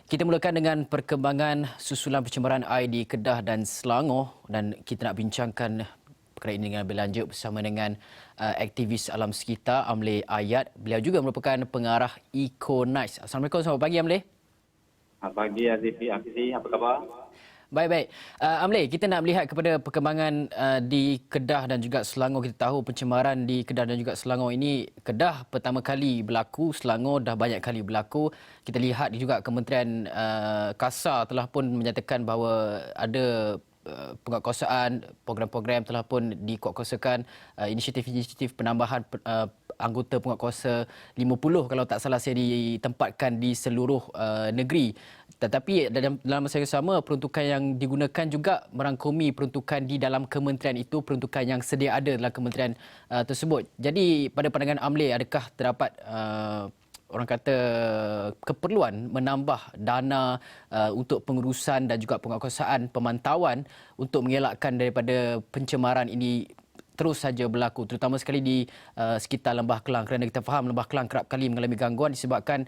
Kita mulakan dengan perkembangan susulan pencemaran air di Kedah dan Selangor, dan kita nak bincangkan perkara ini dengan lebih lanjut bersama dengan aktivis alam sekitar Amle Ayat. Beliau juga merupakan pengarah Eco Nights. Assalamualaikum, selamat pagi Amle. Selamat pagi Azizi, apa khabar? Baik-baik. Amle, kita nak melihat kepada perkembangan di Kedah dan juga Selangor. Kita tahu pencemaran di Kedah dan juga Selangor ini, Kedah pertama kali berlaku, Selangor dah banyak kali berlaku. Kita lihat juga Kementerian Kasar telah pun menyatakan bahawa ada penguatkuasaan, program-program telah pun dikuatkuasakan, inisiatif-inisiatif penambahan anggota penguatkuasa 50 kalau tak salah saya ditempatkan di seluruh negeri. Tetapi dalam masa yang sama, peruntukan yang digunakan juga merangkumi peruntukan di dalam kementerian itu, peruntukan yang sedia ada dalam kementerian tersebut. Jadi pada pandangan Amle, adakah terdapat orang kata keperluan menambah dana untuk pengurusan dan juga penguatkuasaan pemantauan untuk mengelakkan daripada pencemaran ini terus saja berlaku, terutama sekali di sekitar Lembah Kelang, kerana kita faham Lembah Kelang kerap kali mengalami gangguan disebabkan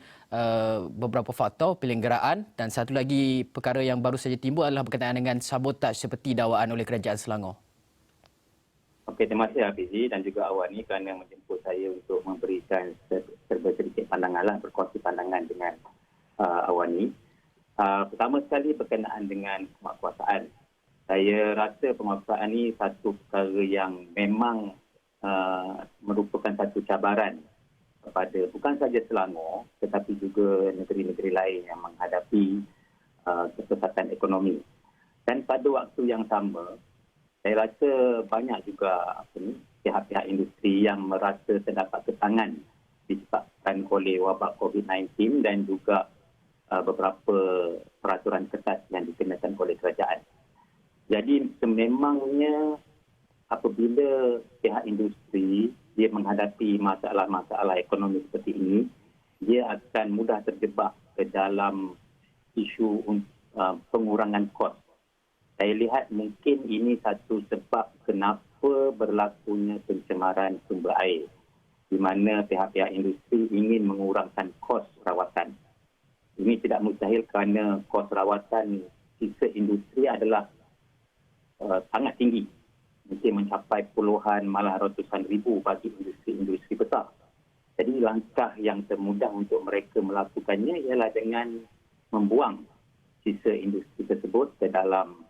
beberapa faktor penyelenggaraan, dan satu lagi perkara yang baru saja timbul adalah berkaitan dengan sabotaj seperti dakwaan oleh Kerajaan Selangor. Okey, terima kasih Hafizi dan juga awak ni kerana menjemput saya untuk memberikan sedikit pandangan berkongsi pandangan dengan awak ni. Pertama sekali berkenaan dengan penguatkuasaan. Saya rasa penguatkuasaan ini satu perkara yang memang merupakan satu cabaran kepada bukan saja Selangor tetapi juga negeri-negeri lain yang menghadapi kesesatan ekonomi. Dan pada waktu yang sama, saya rasa banyak juga pihak-pihak industri yang merasa terdapat kesangan disebabkan oleh wabak COVID-19 dan juga beberapa peraturan ketat yang dikenakan oleh kerajaan. Jadi sememangnya apabila pihak industri dia menghadapi masalah-masalah ekonomi seperti ini, dia akan mudah terjebak ke dalam isu pengurangan kos. Saya lihat mungkin ini satu sebab kenapa berlakunya pencemaran sumber air, di mana pihak-pihak industri ingin mengurangkan kos rawatan. Ini tidak mustahil kerana kos rawatan sisa industri adalah sangat tinggi. Mungkin mencapai puluhan malah ratusan ribu bagi industri-industri besar. Jadi langkah yang termudah untuk mereka melakukannya ialah dengan membuang sisa industri tersebut ke dalam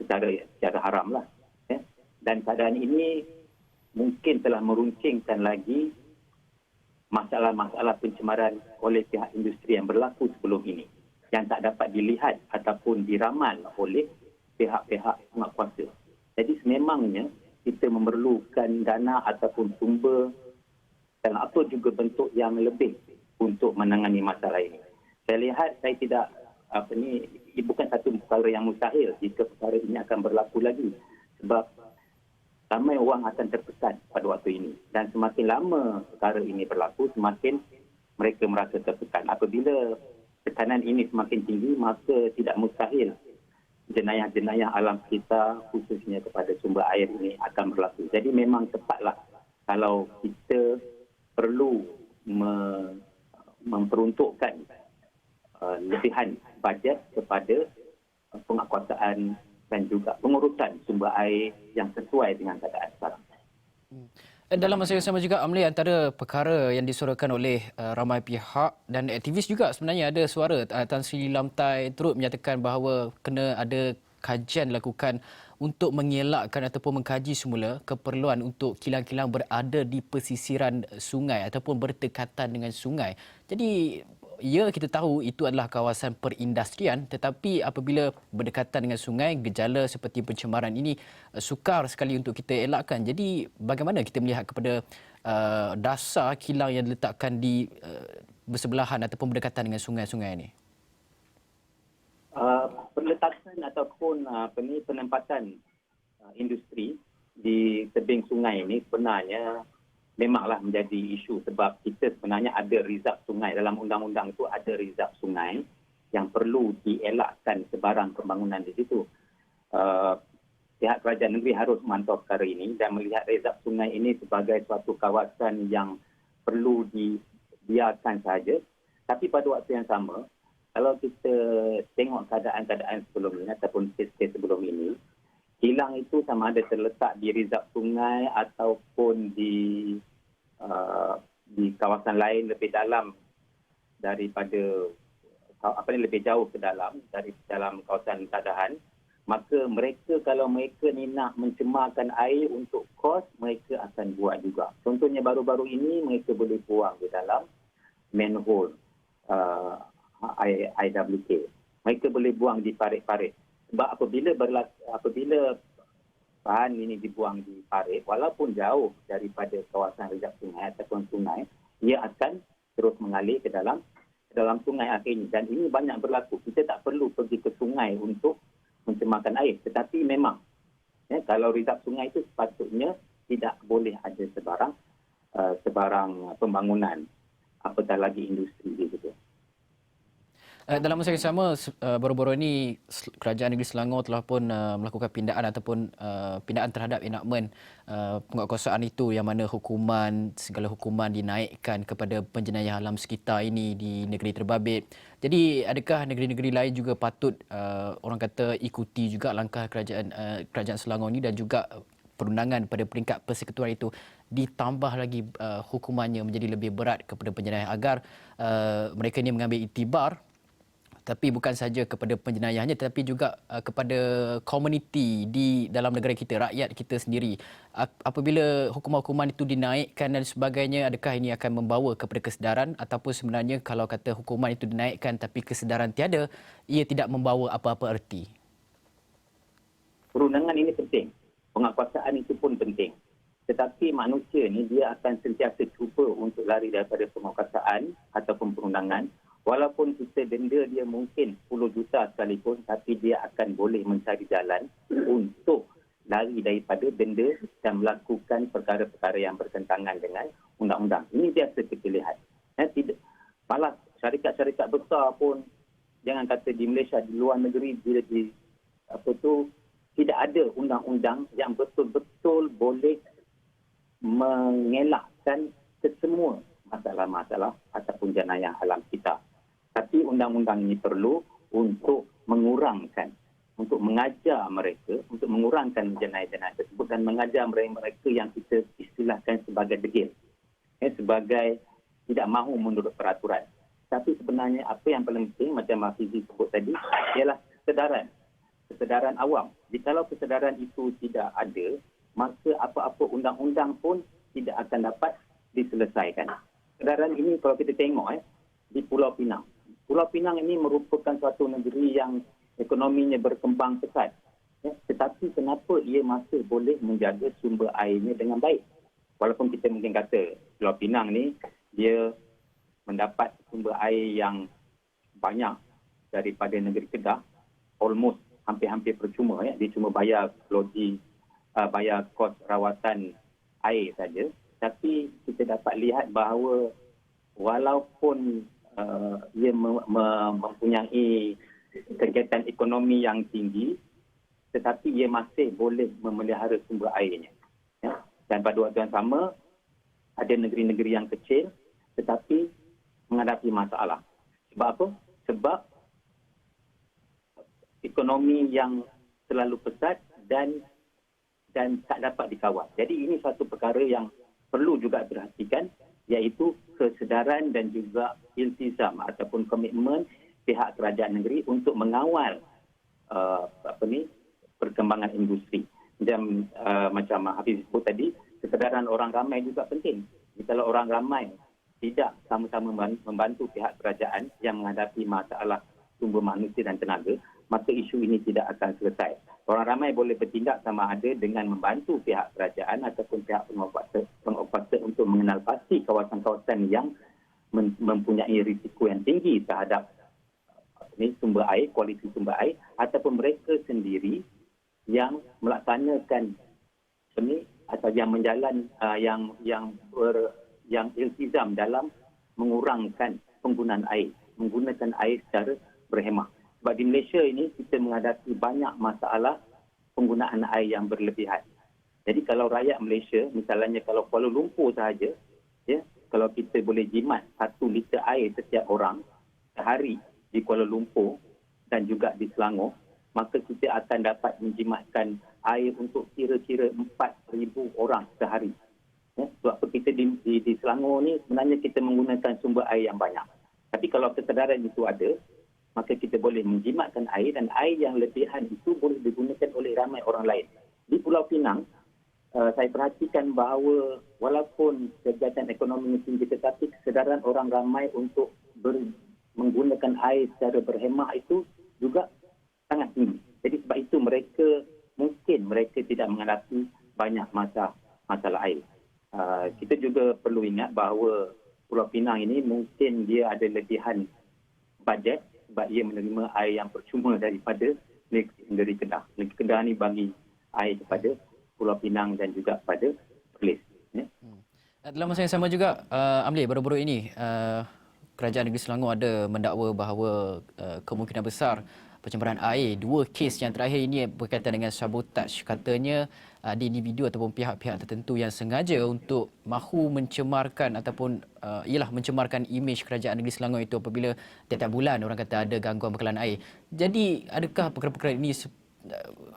secara haram lah. Dan keadaan ini mungkin telah meruncingkan lagi masalah-masalah pencemaran oleh pihak industri yang berlaku sebelum ini, yang tak dapat dilihat ataupun diramal oleh pihak-pihak penguatkuasa. Jadi sememangnya kita memerlukan dana ataupun sumber dan apa juga bentuk yang lebih untuk menangani masalah ini. Saya lihat saya tidak bukan satu perkara yang mustahil jika perkara ini akan berlaku lagi, sebab ramai orang akan terpesan pada waktu ini, dan semakin lama perkara ini berlaku semakin mereka merasa tertekan. Apabila tekanan ini semakin tinggi, maka tidak mustahil jenayah-jenayah alam kita khususnya kepada sumber air ini akan berlaku. Jadi memang tepatlah kalau kita perlu memperuntukkan lebihan bajet kepada penguatkuasaan dan juga pengurusan sumber air yang sesuai dengan keadaan sekarang. Dalam masa yang sama juga, Amle, antara perkara yang disuarakan oleh ramai pihak dan aktivis juga sebenarnya ada suara Tan Sri Lamtai turut menyatakan bahawa kena ada kajian dilakukan untuk mengelakkan ataupun mengkaji semula keperluan untuk kilang-kilang berada di pesisiran sungai ataupun berdekatan dengan sungai. Jadi ya, kita tahu itu adalah kawasan perindustrian, tetapi apabila berdekatan dengan sungai, gejala seperti pencemaran ini sukar sekali untuk kita elakkan. Jadi bagaimana kita melihat kepada dasar kilang yang diletakkan di bersebelahan ataupun berdekatan dengan sungai-sungai ini? Perletakan ataupun penempatan industri di tebing sungai ini sebenarnya memanglah menjadi isu, sebab kita sebenarnya ada rizab sungai. Dalam undang-undang itu ada rizab sungai yang perlu dielakkan sebarang pembangunan di situ. Pihak kerajaan negeri harus memantau perkara ini dan melihat rizab sungai ini sebagai suatu kawasan yang perlu dibiarkan saja. Tapi pada waktu yang sama, kalau kita tengok keadaan-keadaan sebelum ini ataupun kes-kes sebelum ini, kilang itu sama ada terletak di rizab sungai ataupun di kawasan lain lebih dalam daripada lebih jauh ke dalam dari dalam kawasan keadaan, maka mereka kalau mereka ni nak mencemarkan air untuk kos, mereka akan buat juga. Contohnya baru-baru ini mereka boleh buang di dalam manhole IWK. Mereka boleh buang di parit-parit. Sebab apabila bahan ini dibuang di parit, walaupun jauh daripada kawasan rizab sungai ataupun sungai, ia akan terus mengalir ke dalam sungai akhirnya. Dan ini banyak berlaku. Kita tak perlu pergi ke sungai untuk mencemarkan air. Tetapi memang, kalau rizab sungai itu sepatutnya tidak boleh ada sebarang pembangunan, apatah lagi industri gitu. Dalam masa yang sama, baru-baru ini Kerajaan Negeri Selangor telah pun melakukan pindaan ataupun pindaan terhadap enakmen penguatkuasaan itu, yang mana segala hukuman dinaikkan kepada penjenayah alam sekitar ini di negeri terbabit. Jadi adakah negeri-negeri lain juga patut orang kata ikuti juga langkah Kerajaan Selangor ini, dan juga perundangan pada peringkat persekutuan itu ditambah lagi hukumannya menjadi lebih berat kepada penjenayah, agar mereka ini mengambil iktibar, tapi bukan saja kepada penjenayahnya tetapi juga kepada komuniti di dalam negara kita, rakyat kita sendiri. Apabila hukuman-hukuman itu dinaikkan dan sebagainya, adakah ini akan membawa kepada kesedaran, ataupun sebenarnya kalau kata hukuman itu dinaikkan tapi kesedaran tiada, ia tidak membawa apa-apa erti? Perundangan ini penting. Penguatkuasaan itu pun penting. Tetapi manusia ni dia akan sentiasa cuba untuk lari daripada penguatkuasaan ataupun perundangan. Walaupun kita denda dia mungkin 10 juta sekalipun, tapi dia akan boleh mencari jalan untuk lari daripada denda dan melakukan perkara-perkara yang bertentangan dengan undang-undang. Ini biasa kita lihat. Malah syarikat-syarikat besar pun, jangan kata di Malaysia, di luar negeri, tidak ada undang-undang yang betul-betul boleh mengelakkan kesemua masalah-masalah ataupun jenayah alam kita. Tapi undang-undang ini perlu untuk mengurangkan, untuk mengajar mereka, untuk mengurangkan jenayah-jenayah tersebut dan mengajar mereka yang kita istilahkan sebagai degil, sebagai tidak mahu menurut peraturan. Tapi sebenarnya apa yang paling penting, macam Hafizi sebut tadi, ialah kesedaran awam. Jikalau kesedaran itu tidak ada, maka apa-apa undang-undang pun tidak akan dapat diselesaikan. Kesedaran ini kalau kita tengok di Pulau Pinang. Pulau Pinang ini merupakan suatu negeri yang ekonominya berkembang pesat. Tetapi kenapa ia masih boleh menjaga sumber airnya dengan baik? Walaupun kita mungkin kata Pulau Pinang ni dia mendapat sumber air yang banyak daripada negeri Kedah, almost hampir-hampir percuma. Dia cuma bayar bayar kos rawatan air saja. Tapi kita dapat lihat bahawa walaupun ia mempunyai kegiatan ekonomi yang tinggi, tetapi ia masih boleh memelihara sumber airnya. Dan pada waktu yang sama, ada negeri-negeri yang kecil tetapi menghadapi masalah. Sebab apa? Sebab ekonomi yang terlalu pesat dan tak dapat dikawal. Jadi ini satu perkara yang perlu juga diperhatikan, iaitu kesedaran dan juga iltizam ataupun komitmen pihak kerajaan negeri untuk mengawal perkembangan industri. Dan macam Hafiz sebut tadi, kesedaran orang ramai juga penting. Kalau orang ramai tidak sama-sama membantu pihak kerajaan yang menghadapi masalah sumber manusia dan tenaga, maka isu ini tidak akan selesai. Orang ramai boleh bertindak sama ada dengan membantu pihak kerajaan ataupun pihak penguatkuasa untuk mengenal pasti kawasan-kawasan yang mempunyai risiko yang tinggi terhadap sumber air, kualiti sumber air, ataupun mereka sendiri yang melaksanakan atau yang menjalan yang iltizam dalam mengurangkan penggunaan air, menggunakan air secara berhemah. Sebab di Malaysia ini kita menghadapi banyak masalah penggunaan air yang berlebihan. Jadi kalau rakyat Malaysia, misalnya kalau Kuala Lumpur sahaja, kalau kita boleh jimat 1 liter air setiap orang sehari di Kuala Lumpur, dan juga di Selangor, maka kita akan dapat menjimatkan air untuk kira-kira 4,000 orang sehari. Sebab kita di Selangor ni sebenarnya kita menggunakan sumber air yang banyak. Tapi kalau kesedaran itu ada, maka kita boleh menjimatkan air dan air yang lebihan itu boleh digunakan oleh ramai orang lain. Di Pulau Pinang, saya perhatikan bahawa walaupun kegiatan ekonomi tinggi tetapi kesedaran orang ramai untuk menggunakan air secara berhemah itu juga sangat tinggi. Jadi sebab itu mereka tidak menghadapi banyak masalah air. Kita juga perlu ingat bahawa Pulau Pinang ini mungkin dia ada lebihan bajet sebab ia menerima air yang percuma daripada negeri Kedah. Negeri Kedah ni bagi air kepada Pulau Pinang dan juga kepada Perlis. Dalam masa yang sama juga, Amli, baru-baru ini Kerajaan Negeri Selangor ada mendakwa bahawa kemungkinan besar pencemaran air, 2 kes yang terakhir ini berkaitan dengan sabotaj. Katanya ada individu ataupun pihak-pihak tertentu yang sengaja untuk mahu mencemarkan ataupun mencemarkan imej Kerajaan Negeri Selangor itu apabila tiap-tiap bulan orang kata ada gangguan bekalan air. Jadi adakah perkara-perkara ini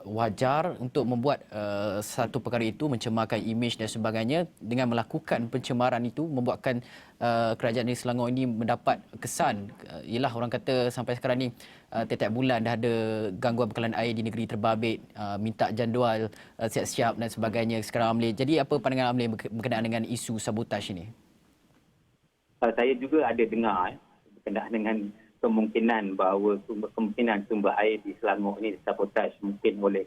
wajar untuk membuat satu perkara itu mencemarkan imej dan sebagainya dengan melakukan pencemaran itu membuatkan Kerajaan Negeri Selangor ini mendapat kesan ialah orang kata sampai sekarang ni tiap-tiap bulan dah ada gangguan bekalan air di negeri terbabit, minta jadual siap-siap dan sebagainya sekarang, Amli. Jadi apa pandangan Amli berkenaan dengan isu sabotaj ini? Saya juga ada dengar berkenaan dengan kemungkinan bahawa kemungkinan sumber air di Selangor ini disabotaj mungkin oleh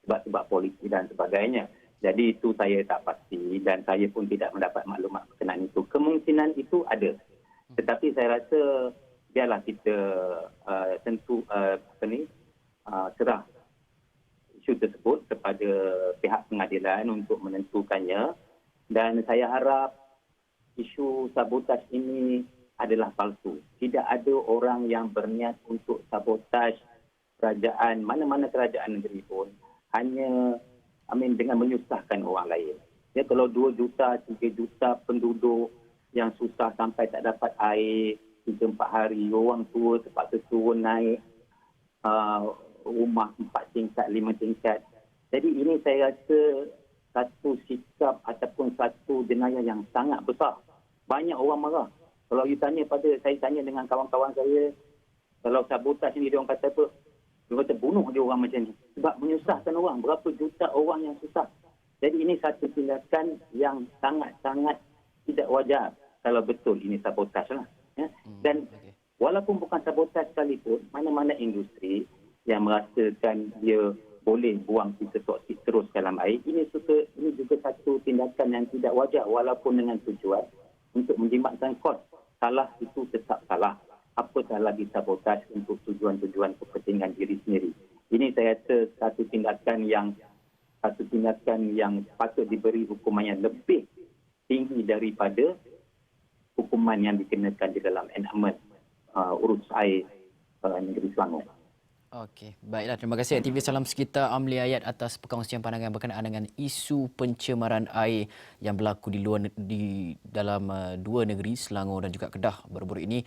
sebab-sebab politik dan sebagainya. Jadi itu saya tak pasti dan saya pun tidak mendapat maklumat berkenaan itu. Kemungkinan itu ada. Tetapi saya rasa biarlah kita serah isu tersebut kepada pihak pengadilan untuk menentukannya dan saya harap isu sabotaj ini adalah palsu. Tidak ada orang yang berniat untuk sabotaj kerajaan, mana-mana kerajaan negeri pun, hanya dengan menyusahkan orang lain. Ya, kalau 2 juta, 3 juta penduduk yang susah sampai tak dapat air 3-4 hari, orang tua terpaksa turun naik rumah 4 tingkat, 5 tingkat. Jadi ini saya rasa satu sikap ataupun satu jenayah yang sangat besar. Banyak orang marah. Kalau saya tanya dengan kawan-kawan saya, kalau sabotaj ni dia orang kata apa? Dia kata bunuh dia orang macam ni. Sebab menyusahkan orang. Berapa juta orang yang susah. Jadi ini satu tindakan yang sangat-sangat tidak wajar kalau betul ini sabotaj lah. Ya. Dan walaupun bukan sabotaj sekalipun, mana-mana industri yang merasakan dia boleh buang kita toksik terus dalam air, ini juga satu tindakan yang tidak wajar walaupun dengan tujuan untuk menjimatkan kos. Salah itu tetap salah. Apatah lagi sabotaj untuk tujuan-tujuan kepentingan diri sendiri. Ini saya rasa satu tindakan yang patut diberi hukuman yang lebih tinggi daripada hukuman yang dikenakan di dalam enactment urus air negeri Selangor. Okey, baiklah. Terima kasih aktivis Salam Sekitar Amli Ayat atas perkongsian pandangan berkenaan dengan isu pencemaran air yang berlaku di dalam 2 negeri, Selangor dan juga Kedah baru-baru ini.